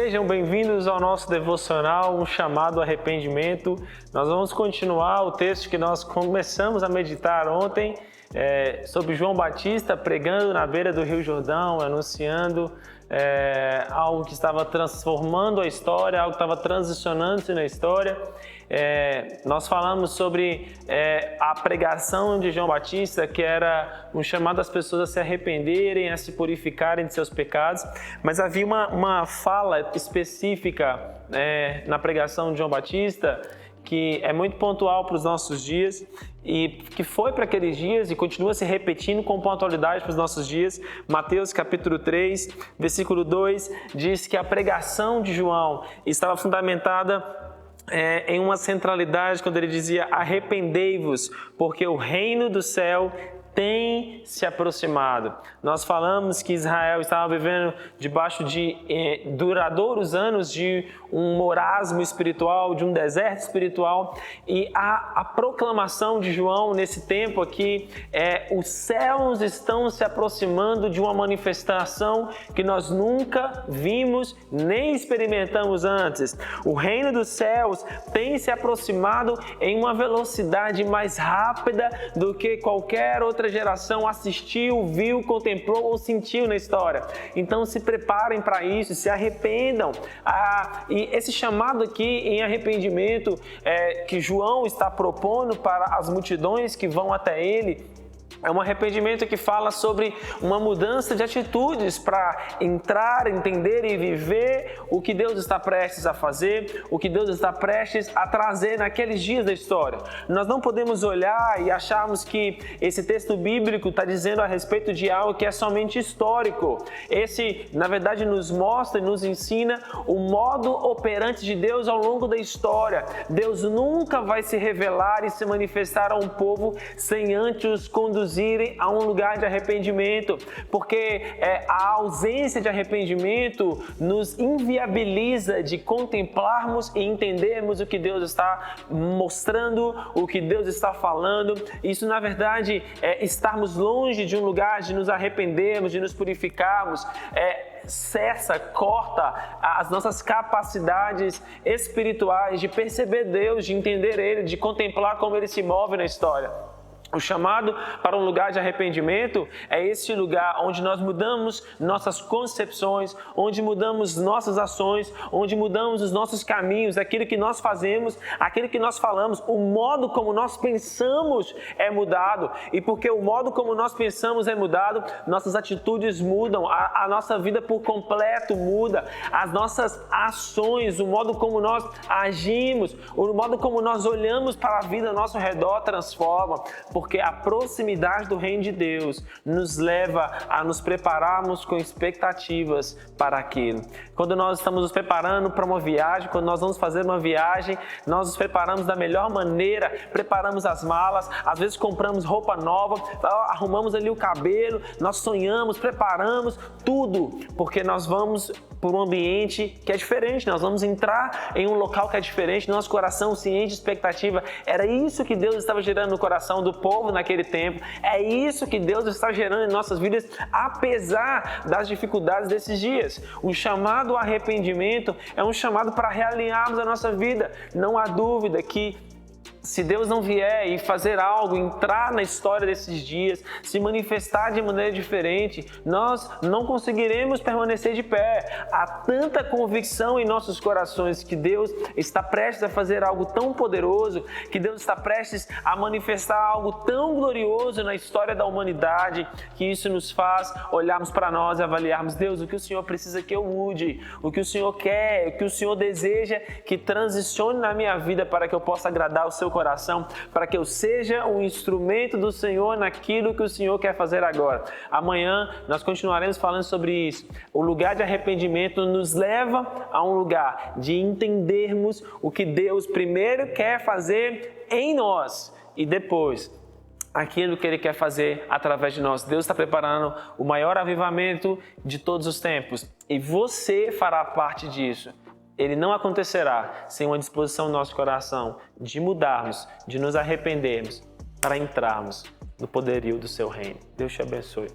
Sejam bem-vindos ao nosso devocional, um chamado arrependimento. Nós vamos continuar o texto que nós começamos a meditar ontem, sobre João Batista pregando na beira do Rio Jordão, anunciando algo que estava transformando a história, algo que estava transicionando-se na história. Nós falamos sobre a pregação de João Batista, que era um chamado às pessoas a se arrependerem, a se purificarem de seus pecados, mas havia uma fala específica na pregação de João Batista que é muito pontual para os nossos dias e que foi para aqueles dias e continua se repetindo com pontualidade para os nossos dias. Mateus capítulo 3, versículo 2 diz que a pregação de João estava fundamentada em uma centralidade quando ele dizia: arrependei-vos, porque o reino do céu tem se aproximado. Nós falamos que Israel estava vivendo debaixo de duradouros anos de um marasmo espiritual, de um deserto espiritual, e a proclamação de João nesse tempo aqui os céus estão se aproximando de uma manifestação que nós nunca vimos nem experimentamos antes. O reino dos céus tem se aproximado em uma velocidade mais rápida do que qualquer outra geração assistiu, viu, contemplou ou sentiu na história. Então se preparem para isso, se arrependam. E esse chamado aqui em arrependimento que João está propondo para as multidões que vão até ele, é um arrependimento que fala sobre uma mudança de atitudes para entrar, entender e viver o que Deus está prestes a fazer, o que Deus está prestes a trazer naqueles dias da história. Nós não podemos olhar e acharmos que esse texto bíblico está dizendo a respeito de algo que é somente histórico. Esse, na verdade, nos mostra e nos ensina o modo operante de Deus ao longo da história. Deus nunca vai se revelar e se manifestar a um povo sem antes os conduzirem a um lugar de arrependimento, porque a ausência de arrependimento nos inviabiliza de contemplarmos e entendermos o que Deus está mostrando, o que Deus está falando. Isso, na verdade, é estarmos longe de um lugar de nos arrependermos, de nos purificarmos, cessa, corta as nossas capacidades espirituais de perceber Deus, de entender Ele, de contemplar como Ele se move na história. O chamado para um lugar de arrependimento é esse lugar onde nós mudamos nossas concepções, onde mudamos nossas ações, onde mudamos os nossos caminhos, aquilo que nós fazemos, aquilo que nós falamos, o modo como nós pensamos é mudado. E porque o modo como nós pensamos é mudado, nossas atitudes mudam, a nossa vida por completo muda, as nossas ações, o modo como nós agimos, o modo como nós olhamos para a vida ao nosso redor transforma. Porque a proximidade do reino de Deus nos leva a nos prepararmos com expectativas para aquilo. Quando nós estamos nos preparando para uma viagem, quando nós vamos fazer uma viagem, nós nos preparamos da melhor maneira, preparamos as malas, às vezes compramos roupa nova, arrumamos ali o cabelo, nós sonhamos, preparamos tudo, porque nós vamos por um ambiente que é diferente, nós vamos entrar em um local que é diferente, nosso coração ciente de expectativa. Era isso que Deus estava gerando no coração do povo naquele tempo, é isso que Deus está gerando em nossas vidas, apesar das dificuldades desses dias. O chamado ao arrependimento é um chamado para realinharmos a nossa vida. Não há dúvida que se Deus não vier e fazer algo, entrar na história desses dias, se manifestar de maneira diferente, nós não conseguiremos permanecer de pé. Há tanta convicção em nossos corações que Deus está prestes a fazer algo tão poderoso, que Deus está prestes a manifestar algo tão glorioso na história da humanidade, que isso nos faz olharmos para nós e avaliarmos: Deus, o que o Senhor precisa que eu mude, o que o Senhor quer, o que o Senhor deseja que transicione na minha vida para que eu possa agradar o seu coração, para que eu seja um instrumento do Senhor naquilo que o Senhor quer fazer agora. Amanhã nós continuaremos falando sobre isso. O lugar de arrependimento nos leva a um lugar de entendermos o que Deus primeiro quer fazer em nós e depois aquilo que Ele quer fazer através de nós. Deus está preparando o maior avivamento de todos os tempos e você fará parte disso. Ele não acontecerá sem uma disposição no nosso coração de mudarmos, de nos arrependermos para entrarmos no poderio do seu reino. Deus te abençoe.